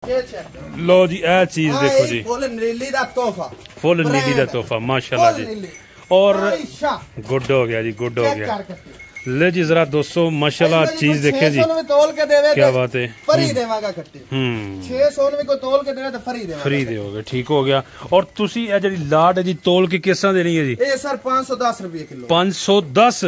लो जी ए चीज देखो जी, फुल नीली दा तोहफा, फुल नीली दा तोहफा माशाल्लाह जी। और गुड हो गया जी, गुड हो गया। ले जी जरा दोस्तों माशाल्लाह चीज देखे जी, तोल के देवे क्या बात है, फ्री देवांगा कट्टी। 600 में को तोल के देवे तो फ्री देवांगा, फ्री दोगे, ठीक हो गया। और तुसी ए जड़ी लाट है जी तोल के किस तरह देनी है जी? ए सर 510 रुपए किलो। 510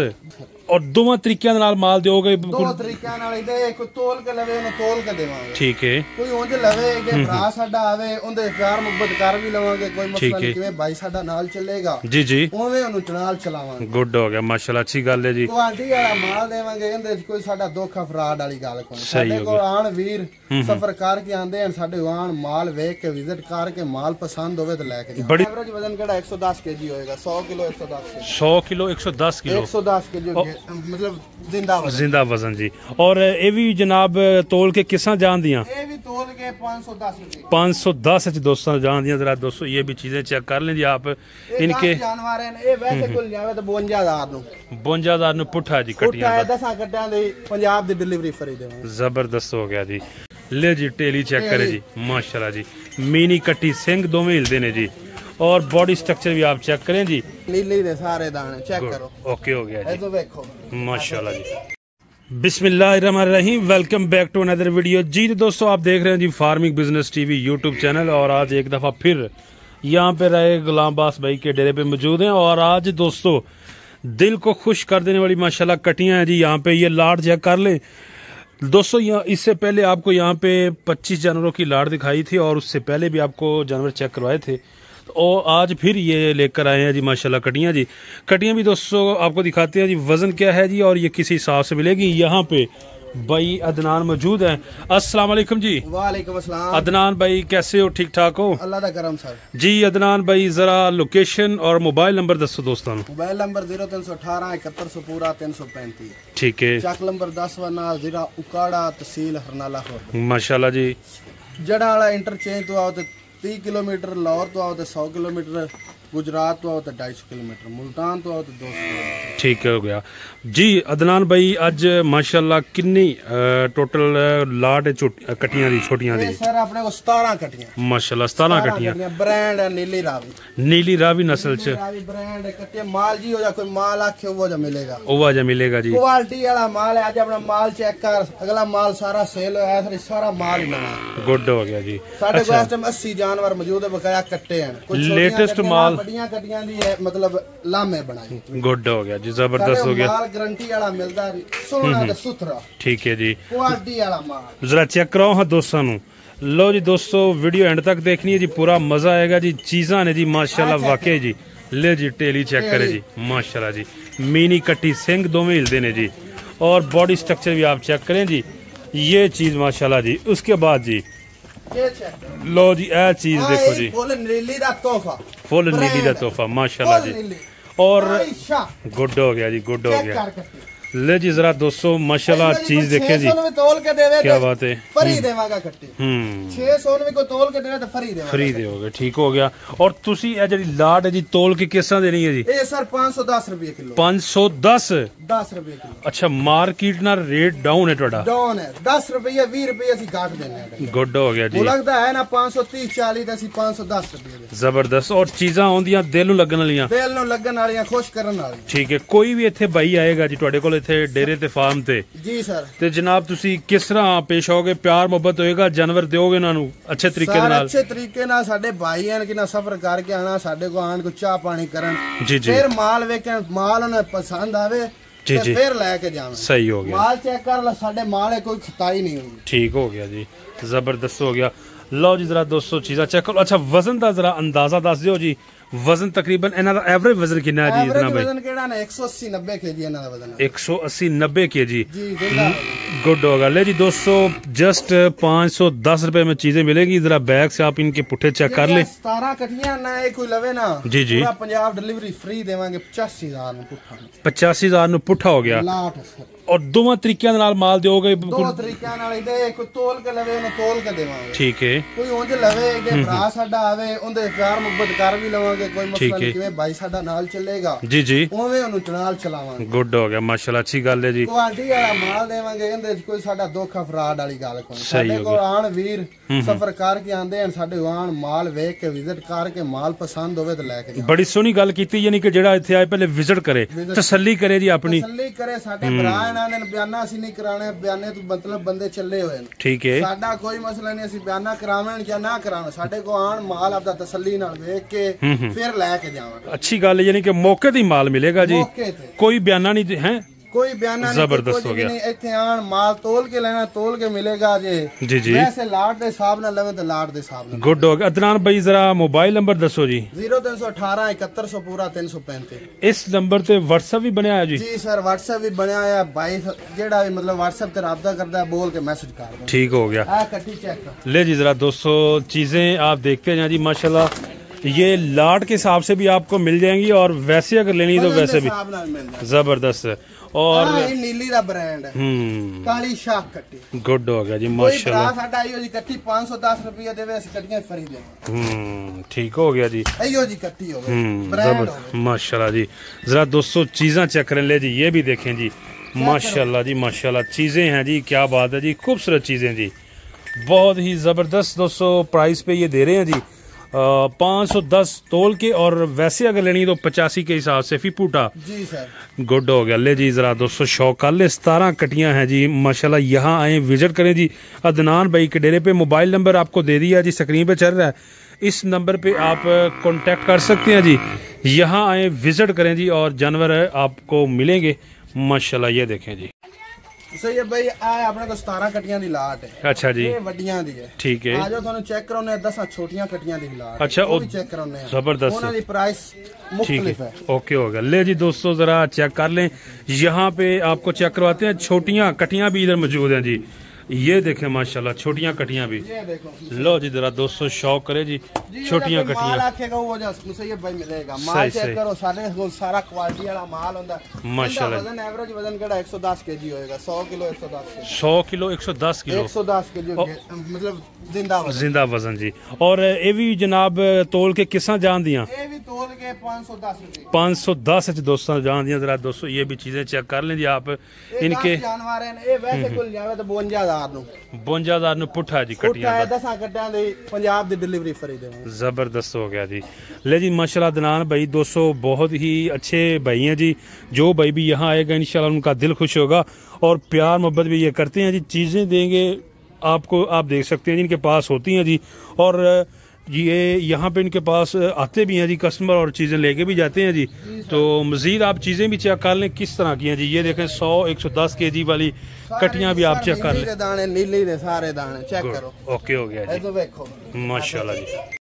और दोवां तरीके नाल माल दोगे? दो तरीके नाल दे, कोई तोल के लवे ओनु तोल के देवांगे, ठीक है। कोई उंज लवे के भरा साडा आवे ओंदे प्यार मुहब्बत कर भी लवांगे, कोई मसला नहीं, किवें भाई साडा नाल चलेगा जी जी ओवें ओनु नाल चलावांगे। गुड हो गया माशाल्लाह, अच्छी गल है जी। क्वालिटी वाला माल देवांगे, इंदे कोई साडा धोखा फ्रॉड वाली गल कोई। साडे कोल आण वीर सफर करके आंदे हैं, साडे आण माल वेख के विजिट करके माल पसंद होवे तो लेके जाओ। एवरेज वजन केड़ा 110 केजी होएगा, 100 किलो 100 किलो 110 किलो 110 केजी मतलब जिंदा वजन जी। और ये भी जनाब तोल के किसा जान दिया? ये भी तोल के 510 रुपए 510 दोस्तों जान दिया। जरा दोस्तों ये भी चीजें चेक कर लें जी आप। इनके जानवर हैं, ये वैसे कुल जावे तो 52000 नु 52000 नु पुठा जी कटियां दा 10 कट्टियां दी पंजाब दी डिलीवरी फ्री देवांगे। जबरदस्त हो गया जी। ले जी टेली चेक करे जी माशाल्लाह जी, मिनी कट्टी सिंह दोवें हिलदे ने जी। और बॉडी स्ट्रक्चर भी आप चेक करें जी, नीली दे सारे दाने चेक करो, ओके हो गया जी, तो देखो माशाल्लाह जी। बिस्मिल्लाहिर्रहमानिर्रहीम, welcome back to another video जी। दोस्तों आप देख रहे हैं जी farming business TV YouTube channel. और आज एक दफ़ा फिर यहाँ पे रहे गुलाम बास भाई के डेरे पे मौजूद हैं। और आज दोस्तों दिल को खुश कर देने वाली माशाल्लाह कटियां हैं जी। यहाँ पे ये लाट चेक कर लें दोस्तों। यहाँ इससे पहले आपको यहाँ पे 25 जानवरों की लाट दिखाई थी और उससे पहले भी आपको जानवर चेक करवाए थे। और आज फिर ये लेकर आए हैं जी माशाल्लाह कटियां जी। कटियां भी दोस्तों आपको दिखाते हैं जी वजन क्या है जी और ये किस हिसाब से मिलेगी। यहाँ पे भाई अदनान मौजूद है। अस्सलाम वालेकुम जी। वालेकुम अस्सलाम। अदनान भाई कैसे हो, ठीक ठाक हो? अल्लाह दा करम सर जी। अदनान भाई जरा लोकेशन और मोबाइल नंबर दसो दोस्तों। मोबाइल नंबर 0318 7100 पूरा 335, ठीक है। चक नंबर 10 वना जिला उकाड़ा तहसील हरनाला माशाल्लाह जी। जड़ा वाला इंटरचेंज तो आओ तो 30 किलोमीटर, लाहौर तो आओ तो 100 किलोमीटर, गुजरात तो आओ तो 250 किलोमीटर, मुल्तान तो आओ तो 200 किलोमीटर, ठीक हो गया जी। अदनान भाई अज माशाल्लाह किन्नी टोटल लाट कटियां दी छोटियां दी? सर अपने को 17 कटियां माशाल्लाह, 17 कटियां। ब्रांड है नीली रावी, नीली रावी नस्ल च ब्रांड है कटिया। माल जी हो जा कोई माल आखे वो जा मिलेगा, वो जा मिलेगा जी। क्वालिटी वाला माल है। आज अपना माल चेक कर, अगला माल सारा सेल होया है, सारा माल ही नवा। गुड हो गया जी। साडे को इस टाइम 80 जानवर मौजूद है, बकाया कट्टे हैं। कुछ लेटेस्ट माल बड़ियां कटियां दी है, मतलब लामे बनाई। गुड हो गया जी, जबरदस्त हो गया। माल गारंटी वाला मिलदा है, सोना ते सुथरा, ठीक है जी। क्वालिटी वाला माल जरा चेक कराओ हां दोस्तों नु। लो जी दोस्तों वीडियो एंड तक देखनी है जी, पूरा मजा आएगा जी। चीज़ां ने जी माशाल्लाह वाकई जी। ले जी टेली चेक करे जी माशाल्लाह जी, मिनी कट्टी सिंह दोवें हिलदे ने जी। और बॉडी स्ट्रक्चर भी आप चेक करें जी, ये चीज माशाल्लाह जी। उसके बाद जी लो जी ए चीज देखो जी, फुल नीली दा तोहफा, फुल नीली दा तोहफा माशाल्लाह जी। और गुड हो गया जी, गुड हो गया। ले जी जरा दोस्तों माशाल्लाह चीज देखे जी, तोल के देवे, क्या बात है, फ्री देवांगा कट्टी। 600 में को तोल के देवे तो फ्री देवांगा, फ्री दोगे, ठीक हो गया। और तुसी ए जड़ी लाट है जी तोल के किस तरह देनी है जी? ए सर 510 रुपए किलो। 510 10 रुपए किलो। अच्छा मार्केट ना रेट डाउन है ਤੁਹਾਡਾ? डाउन है, 10 रुपए 20 रुपए ਅਸੀਂ ਕਾਟ ਦੇਣੇ ਆ। गुड हो गया जी। वो लगता है ना 530 40 ਤੇ ਅਸੀਂ 510 रुपए ਦੇ। ਜ਼ਬਰਦਸਤ। ਔਰ ਚੀਜ਼ਾਂ ਆਉਂਦੀਆਂ ਦਿਲ ਨੂੰ ਲੱਗਣ ਵਾਲੀਆਂ, ਦਿਲ ਨੂੰ ਲੱਗਣ ਵਾਲੀਆਂ, ਖੁਸ਼ ਕਰਨ ਵਾਲੀਆਂ, ਠੀਕ ਹੈ। ਕੋਈ ਵੀ ਇੱਥੇ ਬਾਈ ਆਏਗਾ ਜੀ ਤੁਹਾਡੇ ਕੋਲ ਇੱਥੇ ਡੇਰੇ ਤੇ ਫਾਰਮ ਤੇ ਜੀ ਸਰ, ਤੇ ਜਨਾਬ ਤੁਸੀਂ ਕਿਸ ਤਰ੍ਹਾਂ ਪੇਸ਼ ਹੋਗੇ? ਪਿਆਰ ਮੁਹੱਬਤ ਹੋਏਗਾ, ਜਾਨਵਰ ਦਿਓਗੇ ਉਹਨਾਂ ਨੂੰ ਅੱਛੇ ਤਰੀਕੇ ਦੇ ਨਾਲ? ਅੱਛੇ ਤਰੀਕੇ ਨਾਲ। ਸਾਡੇ ਭਾਈ ਹਨ ਕਿ ਨਾ ਸਫਰ ਕਰਕੇ ਆਣਾ, ਸਾਡੇ ਕੋ ਆਣ ਕੋ ਚਾਹ ਪਾਣੀ ਕਰਨ, ਜੀ ਜੀ, ਫਿਰ ਮਾਲ ਵੇਖਣ, ਮਾਲ ਉਹਨੇ ਪਸੰਦ ਆਵੇ ਜੀ ਜੀ, ਫਿਰ ਲੈ ਕੇ ਜਾਵਾਂ। ਸਹੀ ਹੋ ਗਿਆ। ਮਾਲ ਚੈੱਕ ਕਰ ਲੈ, ਸਾਡੇ ਮਾਲ ਕੋਈ ਖਤਾਈ ਨਹੀਂ ਹੋਈ। ਠੀਕ ਹੋ ਗਿਆ ਜੀ, ਜ਼ਬਰਦਸਤ ਹੋ ਗਿਆ। ਲਓ ਜੀ ਜਰਾ 200 ਚੀਜ਼ਾਂ ਚੈੱਕ ਕਰੋ। ਅੱਛਾ ਵਜ਼ਨ ਦਾ ਜਰਾ ਅੰਦਾਜ਼ਾ ਦੱਸ ਦਿਓ ਜੀ, ਵਜ਼ਨ ਤਕਰੀਬਨ ਇਹਨਾਂ ਦਾ ਐਵਰੇਜ ਵਜ਼ਨ ਕਿੰਨਾ ਹੈ ਜੀ? ਇਤਨਾ ਭਾਈ ਵਜ਼ਨ ਕਿਹੜਾ ਨਾ 180 90 ਕੇਜੀ ਇਹਨਾਂ ਦਾ ਵਜ਼ਨ ਹੈ। 180 90 केजी जी। गुड होगा। ले जी दोस्तों जस्ट 510 रुपए में चीजें मिलेगी। जरा बैग से आप इनके पुट्ठे चेक कर ले। 17 कटियां ना कोई लवे ना जी जी, पंजाब डिलीवरी फ्री देवांगे। 85,000 ਨੂੰ ਪੁੱਠਾ, 85,000 ਨੂੰ ਪੁੱਠਾ ਹੋ ਗਿਆ। ਲਾਟ और दोवां तरीके नाल माल दोगे? दो तरीके नाल दे, कोई तोल के लवे ਤੁਹਾਨੂੰ ਤੋਲ ਕੇ ਦੇਵਾਂਗੇ। ਠੀਕ ਹੈ। ਕੋਈ ਉਂਝ ਲਵੇ ਕਿ ਭਰਾ ਸਾਡਾ ਆਵੇ ਉਹਦੇ ਪਿਆਰ ਮੁਹੱਬਤ ਕਰ ਵੀ ਲਵਾਂਗੇ, ਕੋਈ ਮਸਲਾ ਨਹੀਂ। ਕਿਵੇਂ ਭਾਈ ਸਾਡਾ ਨਾਲ ਚੱਲੇਗਾ ਜੀ ਜੀ ਉਵੇਂ ਉਹਨੂੰ ਨਾਲ ਚਲਾਵਾਂਗੇ। ਗੁੱਡ ਹੋ ਗਿਆ ਮਾਸ਼ਾਅੱਲਾ, ਅੱਛੀ ਗੱਲ ਹੈ ਜੀ। ਕੁਆਲਿਟੀ ਵਾਲਾ ਮਾਲ ਦੇਵਾਂਗੇ, ਇਹਦੇ ਵਿੱਚ ਕੋਈ ਸਾਡਾ ਦੁੱਖ ਫਰਾਡ ਵਾਲੀ ਗੱਲ ਕੋਈ। ਸਾਡੇ ਕੋਲ ਆਣ ਵੀਰ ਸਫਰ ਕਰਕੇ ਆਂਦੇ ਹਨ, ਸਾਡੇ ਆਣ ਮਾਲ ਵੇਖ ਕੇ ਵਿਜ਼ਿਟ ਕਰਕੇ ਮਾਲ ਪਸੰਦ ਹੋਵੇ ਤਾਂ ਲੈ ਕੇ ਜਾਓ। ਬੜੀ ਸੋਹਣੀ ਗੱਲ ਕੀਤੀ, ਯਾਨੀ ਕਿ ਜਿਹੜਾ ਇੱਥੇ ਆਏ ਪਹਿਲੇ ਵਿਜ਼ਿਟ ਕਰੇ, ਤਸੱਲੀ ਕਰੇ ਜੀ, ਆਪਣੀ ਤਸੱਲੀ ਕਰੇ। ਸਾਡੇ ਭਰਾ ਇਹਨਾਂ ਨੇ ਬਿਆਨਾ ਅਸੀਂ ਨਹੀਂ ਕਰਾਣੇ, ਬਿਆਨੇ ਤੋਂ ਮਤਲਬ ਬੰਦੇ ਚੱਲੇ ਹੋਏ ਨੇ। ਠੀਕ ਹੈ। ਸਾਡਾ ਕੋਈ ਮਸਲਾ ਨਹੀਂ, ਅਸੀਂ ਬਿਆਨਾ ਕਰਾਵਣ ਜਾਂ ਨਾ ਕਰਾਵਣ, ਸਾਡੇ ਕੋਲ ਆਣ ਮਾਲ ਆਪਦਾ ਤਸੱਲੀ ਨਾਲ ਵੇਖ ਕੇ ਫਿਰ ਲੈ ਕੇ ਜਾਵਾਂਗੇ। ਅੱਛੀ ਗੱਲ ਹੈ, ਯਾਨੀ ਕਿ ਮੌਕੇ ਤੇ ਮਾਲ ਮਿਲੇਗਾ ਜੀ, ਕੋਈ ਬਿਆਨਾ ਨਹੀਂ ਹੈ, ਕੋਈ ਬਿਆਨਾ नहीं, जबरदस्त हो गया। इत्थे आन माल तोल के लेना, तोल के मिलेगा जी जी। वैसे लाट दे हिसाब नाल लवे तो लाट दे हिसाब नाल। गुड हो गया। अदनान भाई जरा मोबाइल नंबर दसो जी। 0318 7100 पूरा 335। इस नंबर ते व्हाट्सएप भी बनया है जी? जी सर, व्हाट्सएप भी बनया है भाई, जेड़ा भी मतलब व्हाट्सएप ते राब्ता करदा है बोल के मैसेज कर दो। ठीक हो गया। आ कट्टी चेक कर ले जी, जरा 200 चीजें आप देखते हैं जी माशाल्लाह, ये लाट के हिसाब से भी आपको मिल जाएंगी और वैसे अगर लेनी तो वैसे भी जबरदस्त। और नीली दा ब्रांड है, काली शाख कट्टी। गुड हो गया जी माशाल्लाह। साडा आइयो जी कट्टी 510 रुपए देवे, ਅਸੀਂ कट्टियां फ्री दे। ठीक हो गया जी, आइयो जी कट्टी हो गई ब्रांड माशाल्लाह जी। जरा 200 चीजें चेक करें, ले जी ये भी देखें जी माशाल्लाह जी माशाल्लाह, चीजें हैं जी, क्या बात है जी, खूबसूरत चीजें जी, बहुत ही जबरदस्त। 200 प्राइस पे ये दे रहे हैं जी, 510 तोल के, और वैसे अगर लेनी तो 85 के हिसाब से फी फूटा। जी सर। गुड हो गया। ले जी जरा 200 शौक कर ले, 17 कटियां हैं जी माशाल्लाह। यहाँ आए विजिट करें जी, अदनान भाई के डेरे पे। मोबाइल नंबर आपको दे दिया जी, स्क्रीन पे चल रहा है, इस नंबर पे आप कांटेक्ट कर सकते हैं जी। यहाँ आए विजिट करें जी, और जानवर आपको मिलेंगे माशाल्लाह। ये देखें जी, सही है भाई, आ अपने को 17 कटियां दी लाट है। अच्छा जी, ये वड्डियां दी है। ठीक है। आ जाओ थानू चेक कराउने 10 छोटियां कटियां दी लाट। अच्छा, वो भी चेक कराउने हैं, जबरदस्त। उन्हां दी प्राइस मुख्तलिफ है। ओके हो गया। ले जी दोस्तों जरा चेक कर लें, यहाँ पे आपको चेक करवाते हैं। छोटियां कटियां भी इधर मौजूद हैं जी, ये देखें माशाल्लाह, छोटियां कटियां भी। ये देखो, लो जी जरा 200 शौक करे जी, छोटियां कटियां। माल आखेगा वो जो मुसैयब भाई मिलेगा, माल चेक करो, सारे को सारा क्वालिटी वाला माल होता है माशाल्लाह। वजन एवरेज वजन केड़ा 110 केजी होएगा, 100 kilo 110 KG. 100 kilo 110 kilo 110 KG मतलब जिंदा वजन। जिंदा वजन जी। और ये भी जनाब तोल के किसा जान दियां? ये भी तोल के 510 रुपए। 510 दोस्तों जान दियां। जरा दोस्तों ये भी चीजें चेक कर लें जी आप। इनके जानवर हैं, ये वैसे कुल जावे तो 52,000 ਨੂੰ 52,000 ਨੂੰ ਪੁੱਠਾ ਜੀ ਕਟੀਆਂ ਦਾ। 10 ਕਟਿਆਂ ਦੀ ਪੰਜਾਬ ਦੀ ਡਿਲੀਵਰੀ ਫਰੀ ਦੇਵਾਂਗੇ। जबरदस्त हो गया जी। ले जी माशाल्लाह अदनान भाई 200 बहुत ही अच्छे भाई हैं जी, जो भाई भी यहाँ आएगा इंशाल्लाह उनका दिल खुश होगा, और प्यार मोहब्बत भी ये करते हैं जी। चीज़ें देंगे आपको, आप देख सकते हैं जिनके पास होती हैं जी, और ये यहाँ पे इनके पास आते भी हैं जी कस्टमर, और चीज़ें लेके भी जाते हैं जी। तो मज़ीद आप चीज़ें भी चेक कर लें किस तरह की हैं जी। ये देखें 100-110 केजी वाली कटियां भी आप चेक कर लें। दाने नीली दे सारे दाने चेक करो। ओके हो गया जी, देखो माशाल्लाह जी।